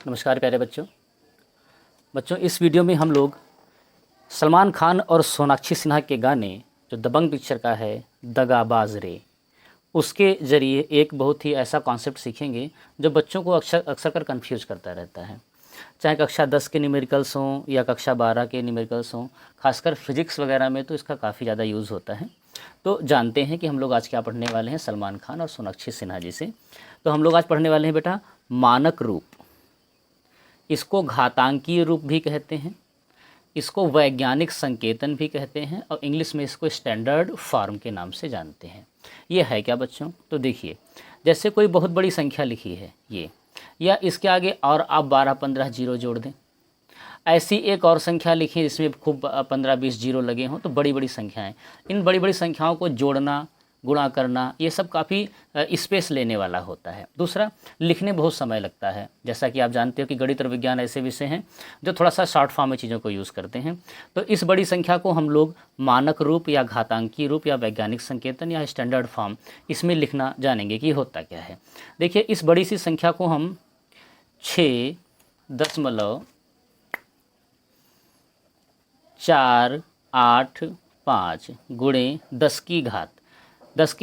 नमस्कार प्यारे बच्चों। इस वीडियो में हम लोग सलमान खान और सोनाक्षी सिन्हा के गाने जो दबंग पिक्चर का है दगाबाज रे, उसके ज़रिए एक बहुत ही ऐसा कॉन्सेप्ट सीखेंगे जो बच्चों को अक्सर कर कंफ्यूज करता रहता है। चाहे कक्षा 10 के न्यूमेरिकल्स हों या कक्षा 12 के न्यूमेरिकल्स हों, खासकर फिजिक्स वगैरह में तो इसका काफ़ी ज़्यादा यूज़ होता है। तो जानते हैं कि हम लोग आज क्या पढ़ने वाले हैं सलमान खान और सोनाक्षी सिन्हा जी से। तो हम लोग आज पढ़ने वाले हैं बेटा मानक रूप। इसको घातांकीय रूप भी कहते हैं, इसको वैज्ञानिक संकेतन भी कहते हैं और इंग्लिश में इसको स्टैंडर्ड फॉर्म के नाम से जानते हैं। ये है क्या बच्चों? तो देखिए, जैसे कोई बहुत बड़ी संख्या लिखी है ये, या इसके आगे और आप 12-15 जीरो जोड़ दें। ऐसी एक और संख्या लिखी जिसमें खूब 15-20 जीरो लगे हों, तो बड़ी बड़ी संख्याएं। इन बड़ी बड़ी संख्याओं को जोड़ना, गुणा करना, ये सब काफ़ी स्पेस लेने वाला होता है। दूसरा, लिखने बहुत समय लगता है। जैसा कि आप जानते हो कि गणित और विज्ञान ऐसे विषय हैं जो थोड़ा सा शॉर्ट फॉर्म में चीज़ों को यूज़ करते हैं। तो इस बड़ी संख्या को हम लोग मानक रूप या घातांकीय रूप या वैज्ञानिक संकेतन या स्टैंडर्ड फॉर्म, इसमें लिखना जानेंगे कि होता क्या है। देखिए, इस बड़ी सी संख्या को हम 6.485 गुणे 10 की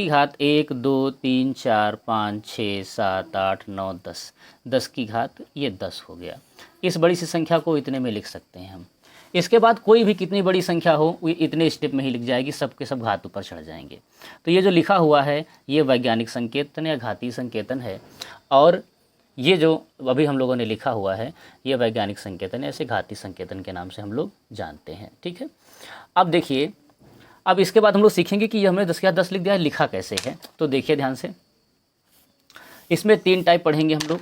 घात 1 2 3 4 5 6 7 8 9 10, 10 की घात ये 10 हो गया। इस बड़ी सी संख्या को इतने में लिख सकते हैं हम। इसके बाद कोई भी कितनी बड़ी संख्या हो वो इतने स्टेप में ही लिख जाएगी, सबके सब घात ऊपर चढ़ जाएंगे। तो ये जो लिखा हुआ है ये वैज्ञानिक संकेतन या घातीय संकेतन है, और ये जो अभी हम लोगों ने लिखा हुआ है ये वैज्ञानिक संकेतन, ऐसे घातीय संकेतन के नाम से हम लोग जानते हैं। ठीक है, अब देखिए, अब इसके बाद हम लोग सीखेंगे कि ये हमने 10 के 10 लिख दिया है, लिखा कैसे है। तो देखिए ध्यान से, इसमें 3 टाइप पढ़ेंगे हम लोग।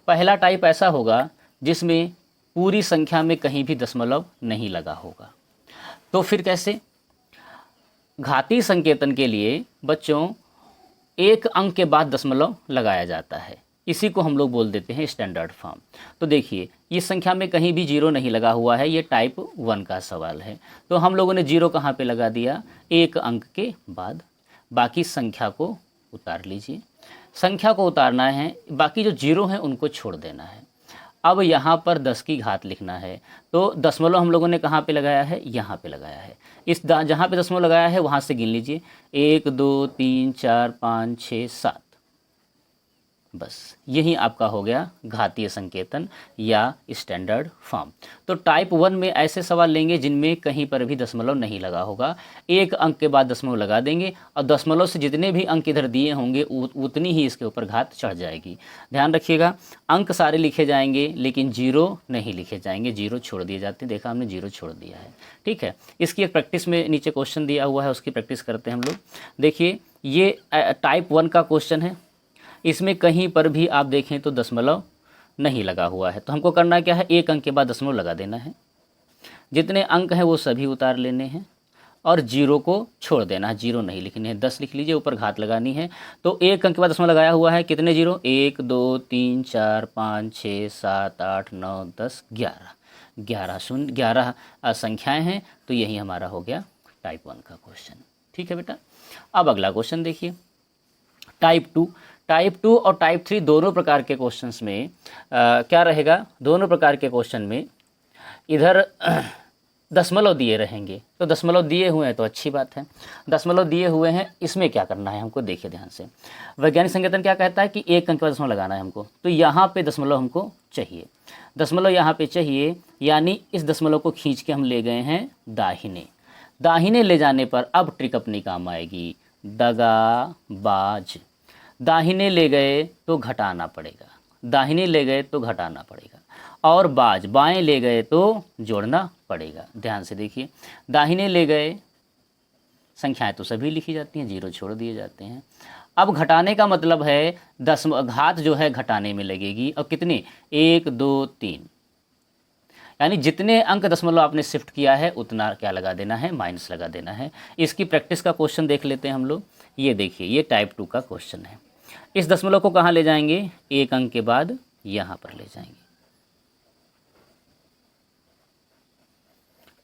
पहला टाइप ऐसा होगा जिसमें पूरी संख्या में कहीं भी दशमलव नहीं लगा होगा। तो फिर कैसे? घातीय संकेतन के लिए बच्चों एक अंक के बाद दशमलव लगाया जाता है, इसी को हम लोग बोल देते हैं स्टैंडर्ड फॉर्म। तो देखिए, इस संख्या में कहीं भी जीरो नहीं लगा हुआ है, ये टाइप 1 का सवाल है। तो हम लोगों ने जीरो कहाँ पे लगा दिया? एक अंक के बाद। बाकी संख्या को उतार लीजिए, संख्या को उतारना है, बाकी जो जीरो हैं उनको छोड़ देना है। अब यहाँ पर 10 की घात लिखना है, तो दशमलव हम लोगों ने कहाँ पे लगाया है? यहाँ पे लगाया है। इस जहाँ पे दशमलव लगाया है वहाँ से गिन लीजिए, 1 2 3 4 5 6 7, बस यही आपका हो गया घातीय संकेतन या स्टैंडर्ड फॉर्म। तो टाइप 1 में ऐसे सवाल लेंगे जिनमें कहीं पर भी दशमलव नहीं लगा होगा, एक अंक के बाद दशमलव लगा देंगे और दशमलव से जितने भी अंक इधर दिए होंगे उतनी ही इसके ऊपर घात चढ़ जाएगी। ध्यान रखिएगा, अंक सारे लिखे जाएंगे लेकिन जीरो नहीं लिखे जाएंगे, जीरो छोड़ दिए जाते हैं। देखा हमने, जीरो छोड़ दिया है। ठीक है, इसकी एक प्रैक्टिस में नीचे क्वेश्चन दिया हुआ है, उसकी प्रैक्टिस करते हैं हम लोग। देखिए, ये टाइप 1 का क्वेश्चन है, इसमें कहीं पर भी आप देखें तो दशमलव नहीं लगा हुआ है। तो हमको करना क्या है? एक अंक के बाद दशमलव लगा देना है, जितने अंक हैं वो सभी उतार लेने हैं और जीरो को छोड़ देना है, जीरो नहीं लिखने हैं। 10 लिख लीजिए, ऊपर घात लगानी है। तो एक अंक के बाद दशमलव लगाया हुआ है, कितने जीरो? 1 2 3 4 5 6 7 8 9 10 11, 11 संख्याएँ हैं। तो यही हमारा हो गया टाइप 1 का क्वेश्चन। ठीक है बेटा, अब अगला क्वेश्चन देखिए, टाइप 2। टाइप 2 और टाइप 3 दोनों प्रकार के क्वेश्चंस में क्या रहेगा? दोनों प्रकार के क्वेश्चन में इधर दशमलव दिए रहेंगे। तो दशमलव दिए हुए हैं तो अच्छी बात है, दशमलव दिए हुए हैं, इसमें क्या करना है हमको? देखिए ध्यान से, वैज्ञानिक संकेतन क्या कहता है कि एक अंक का दशमलव लगाना है हमको। तो यहाँ पे दशमलव हमको चाहिए, दशमलव यहाँ पे चाहिए, यानी इस दशमलव को खींच के हम ले गए हैं दाहिने। दाहिने ले जाने पर अब ट्रिक अपनी काम आएगी, दगाबाज। दाहिने ले गए तो घटाना पड़ेगा, दाहिने ले गए तो घटाना पड़ेगा, और बाज बाएं ले गए तो जोड़ना पड़ेगा। ध्यान से देखिए, दाहिने ले गए, संख्याएं तो सभी लिखी जाती हैं, जीरो छोड़ दिए जाते हैं। अब घटाने का मतलब है घात जो है घटाने में लगेगी, और कितने? 1 2 3, यानी जितने अंक दशमलव आपने शिफ्ट किया है उतना क्या लगा देना है? माइनस लगा देना है। इसकी प्रैक्टिस का क्वेश्चन देख लेते हैं हम लोग। ये देखिए, ये टाइप 2 का क्वेश्चन है। इस दशमलव को कहाँ ले जाएंगे? एक अंक के बाद यहाँ पर ले जाएंगे।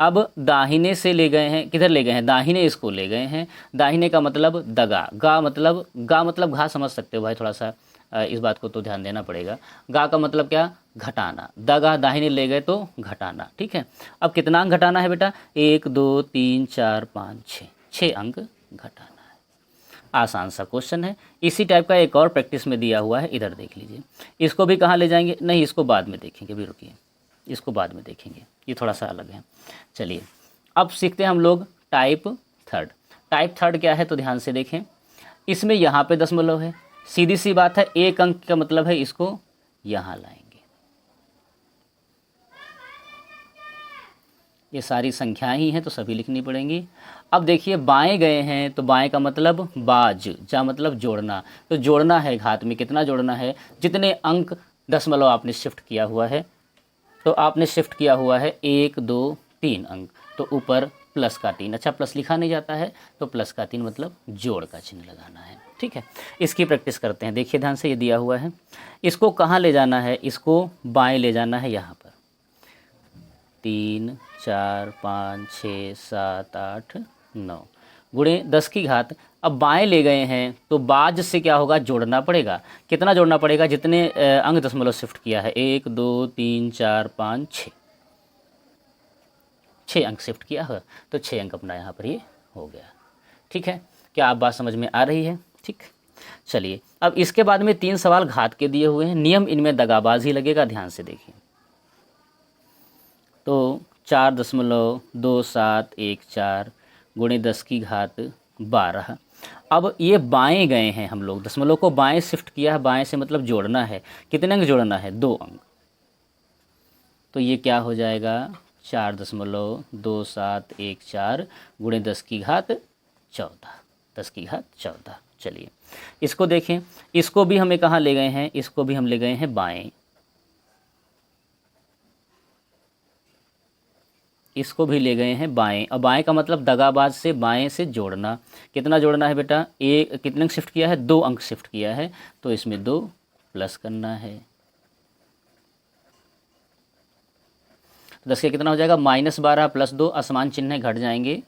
अब दाहिने से ले गए हैं, किधर ले गए हैं, दाहिने इसको ले गए हैं। दाहिने का मतलब दगा, गा मतलब घा समझ सकते हो भाई, थोड़ा सा इस बात को तो ध्यान देना पड़ेगा। गा का मतलब क्या, घटाना। दगा दाहिने ले गए तो घटाना, ठीक है। अब कितना अंक घटाना है बेटा, 1 2 3 4 5 6, 6 अंक घटाना है। आसान सा क्वेश्चन है। इसी टाइप का एक और प्रैक्टिस में दिया हुआ है, इधर देख लीजिए। इसको भी कहाँ ले जाएंगे, नहीं इसको बाद में देखेंगे, भी रुकिए, इसको बाद में देखेंगे, ये थोड़ा सा अलग है। चलिए अब सीखते हैं हम लोग टाइप थर्ड। टाइप थर्ड क्या है तो ध्यान से देखें। इसमें यहाँ पे दशमलव है, सीधी सी बात है, एक अंक का मतलब है इसको यहाँ लाएंगे। ये सारी संख्याएं ही हैं तो सभी लिखनी पड़ेंगी। अब देखिए बाएं गए हैं तो बाएं का मतलब बाज, जा मतलब जोड़ना, तो जोड़ना है घात में, कितना जोड़ना है, जितने अंक दशमलव आपने शिफ्ट किया हुआ है, तो आपने शिफ्ट किया हुआ है 1 2 3 अंक, तो ऊपर प्लस का 3, अच्छा प्लस लिखा नहीं जाता है तो प्लस का 3 मतलब जोड़ का चिन्ह लगाना है, ठीक है। इसकी प्रैक्टिस करते हैं, देखिए ध्यान से, ये दिया हुआ है। इसको कहाँ ले जाना है, इसको बाएं ले जाना है, यहाँ पर 3 4 5 6 7 8 9 गुणे 10 की घात। अब बाएं ले गए हैं तो बाज से क्या होगा, जोड़ना पड़ेगा। कितना जोड़ना पड़ेगा, जितने अंक दशमलव शिफ्ट किया है, 1 2 3 4 5 6, 6 अंक शिफ्ट किया है, तो 6 अंक अपना यहाँ पर ये हो गया, ठीक है। क्या आप बात समझ में आ रही है, ठीक। चलिए अब इसके बाद में 3 सवाल घात के दिए हुए हैं, नियम इनमें दगाबाज ही लगेगा, ध्यान से देखिए। तो 4.2714 गुणे 10 की घात 12। अब ये बाएं गए हैं, हम लोग दशमलव को बाएं शिफ्ट किया है, बाएं से मतलब जोड़ना है, कितने अंक जोड़ना है, 2 अंक, तो ये क्या हो जाएगा 4.2714 गुणे 10 की घात 14, 10 की घात 14। चलिए इसको देखें, इसको भी हमें कहाँ ले गए हैं, इसको भी हम ले गए हैं बाएं, इसको भी ले गए हैं बाएं। अब बाएं का मतलब दगाबाज से बाएं से जोड़ना, कितना जोड़ना है बेटा, एक कितने अंक शिफ्ट किया है, 2 अंक शिफ्ट किया है, तो इसमें 2 प्लस करना है। 10 के कितना हो जाएगा, -12 + 2, असमान चिन्ह घट जाएंगे,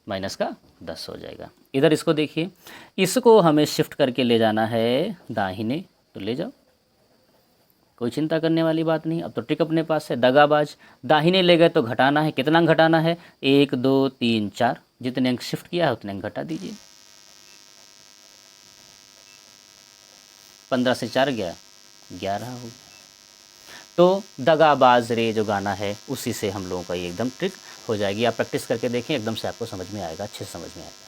माइनस का 10 हो जाएगा। इधर इसको देखिए, इसको हमें शिफ्ट करके ले जाना है दाहिने, तो ले जाओ, कोई चिंता करने वाली बात नहीं। अब तो ट्रिक अपने पास है, दगाबाज दाहिने ले गए तो घटाना है, कितना अंक घटाना है, 1 2 3 4, जितने अंक शिफ्ट किया है उतने अंक घटा दीजिए। 15 से 4 गया 11 हो गया। तो दगाबाज रे जो गाना है उसी से हम लोगों का ये एकदम ट्रिक हो जाएगी। आप प्रैक्टिस करके देखें, एकदम से आपको समझ में आएगा, अच्छे से समझ में आएगा।